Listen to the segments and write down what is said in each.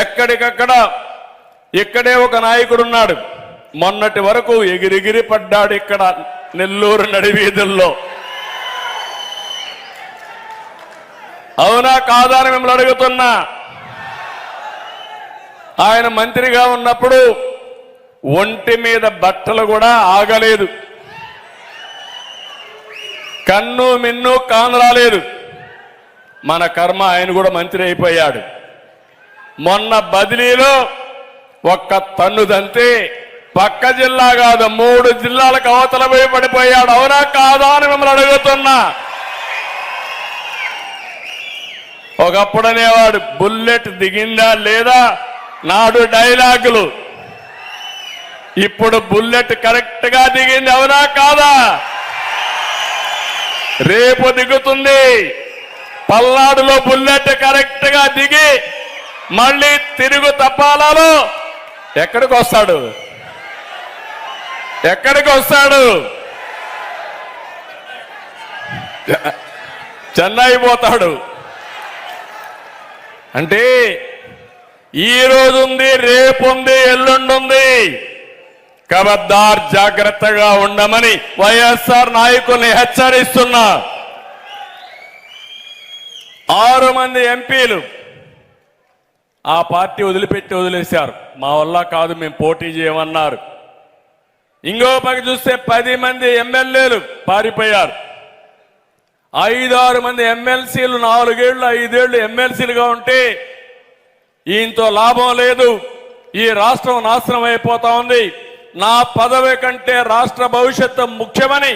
ఎక్కడికక్కడ ఇక్కడే ఒక నాయకుడు ఉన్నాడు. మొన్నటి వరకు ఎగిరిగిరి పడ్డాడు ఇక్కడ నెల్లూరు నడివీధుల్లో. అవునా కాదా అని మిమ్మల్ని అడుగుతున్నా. ఆయన మంత్రిగా ఉన్నప్పుడు ఒంటి మీద బట్టలు కూడా ఆగలేదు, కన్ను మిన్ను కానరాలేదు. మన కర్మ ఆయన కూడా మంత్రి అయిపోయాడు. మొన్న బదిలీలో ఒక్క తన్నుదంతే పక్క జిల్లా కాదు 3 జిల్లాలకు అవతల పోయి పడిపోయాడు. అవునా కాదా అని మిమ్మల్ని అడుగుతున్నా. ఒకప్పుడు అనేవాడు బుల్లెట్ దిగిందా లేదా నాడు డైలాగులు. ఇప్పుడు బుల్లెట్ కరెక్ట్ గా దిగింది. అవునా కాదా? రేపు దిగుతుంది. పల్నాడులో బుల్లెట్ కరెక్ట్ గా దిగి మళ్ళీ తిరుగు తప్పాలలో ఎక్కడికి వస్తాడు? ఎక్కడికి వస్తాడు? చెన్నై పోతాడు. అంటే ఈ రోజు ఉంది, రేపు ఉంది, ఎల్లుండి ఉంది. ఖబర్దార్ జాగ్రత్తగా ఉండమని వైఎస్ఆర్ నాయకుల్ని హెచ్చరిస్తున్నా. 6 మంది ఎంపీలు ఆ పార్టీ వదిలేశారు. మా వల్ల కాదు, మేము పోటీ చేయమన్నారు. ఇంకో పక్క చూస్తే 10 మంది ఎమ్మెల్యేలు పారిపోయారు. 5-6 మంది ఎమ్మెల్సీలు 4 ఏళ్లు 5 ఏళ్లు ఎమ్మెల్సీలుగా ఉంటే ఈయనతో లాభం లేదు, ఈ రాష్ట్రం నాశనం అయిపోతా ఉంది, నా పదవి కంటే రాష్ట్ర భవిష్యత్తు ముఖ్యమని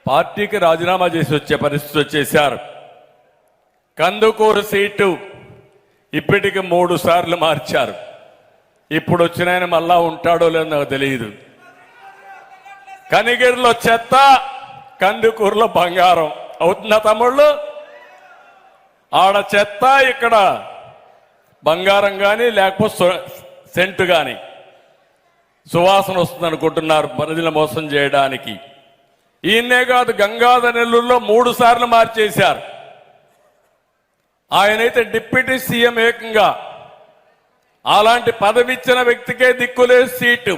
పార్టీకి రాజీనామా చేసి వచ్చే పరిస్థితి వచ్చేశారు. కందుకూరు సీటు ఇప్పటికి 3 సార్లు మార్చారు. ఇప్పుడు వచ్చిన ఆయన మళ్ళా ఉంటాడో లేదో నాకు తెలియదు. కనిగిరిలో చెత్త, కందుకూరులో బంగారం అవుతుందా తమ్ముళ్ళు? ఆడ చెత్త, ఇక్కడ బంగారం కానీ లేకపోతే సెంటు కానీ సువాసన వస్తుంది అనుకుంటున్నారు ప్రజలు మోసం చేయడానికి. ఈయన్నే కాదు, గంగాధర నెల్లూరులో 3 సార్లు మార్చేశారు. ఆయనైతే డిప్యూటీ సీఎం ఏకంగా. అలాంటి పదవి ఇచ్చిన వ్యక్తికే దిక్కులేదు సీటు.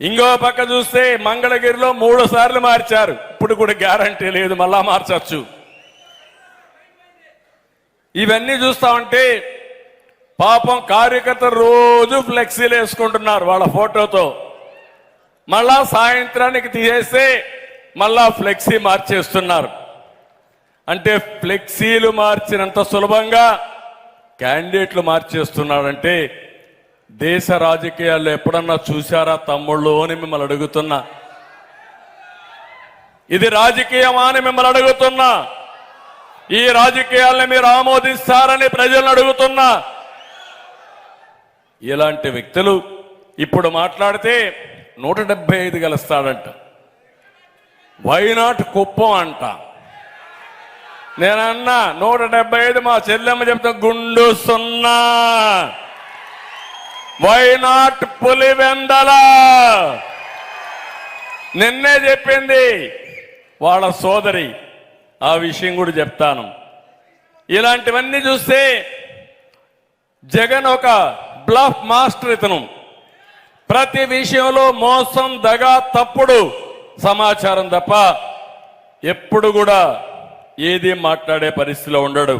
ఇంకో పక్క చూస్తే మంగళగిరిలో 3 సార్లు మార్చారు. ఇప్పుడు కూడా గ్యారంటీ లేదు, మళ్ళా మార్చచ్చు. ఇవన్నీ చూస్తా ఉంటే పాపం కార్యకర్తలు రోజు ఫ్లెక్సీలు వేసుకుంటున్నారు వాళ్ళ ఫోటోతో. మళ్ళా సాయంత్రానికి తీసేస్తే మళ్ళా ఫ్లెక్సీ మార్చేస్తున్నారు. అంటే ఫ్లెక్సీలు మార్చినంత సులభంగా క్యాండిడేట్లు మార్చేస్తున్నాడంటే దేశ రాజకీయాల్లో ఎప్పుడన్నా చూశారా తమ్ముళ్ళు అని మిమ్మల్ని అడుగుతున్నా. ఇది రాజకీయమా అని మిమ్మల్ని అడుగుతున్నా. ఈ రాజకీయాల్ని మీరు ఆమోదిస్తారని ప్రజలను అడుగుతున్నా. ఇలాంటి వ్యక్తులు ఇప్పుడు మాట్లాడితే 175 గెలుస్తాడంట. వైనాట్ కుప్పం అంట. నేనన్నా 175, మా చెల్లెమ్మ చెప్తా గుండు 0. వైనాట్ పులివెందల. నిన్నే చెప్పింది వాళ్ళ సోదరి. ఆ విషయం కూడా చెప్తాను. ఇలాంటివన్నీ చూస్తే జగన్ ఒక బ్లఫ్ మాస్టర్. ఇతను ప్రతి విషయంలో మోసం, దగా, తప్పుడు సమాచారం తప్ప ఎప్పుడు కూడా ఏది మాట్లాడే పరిస్థితిలో ఉండడు.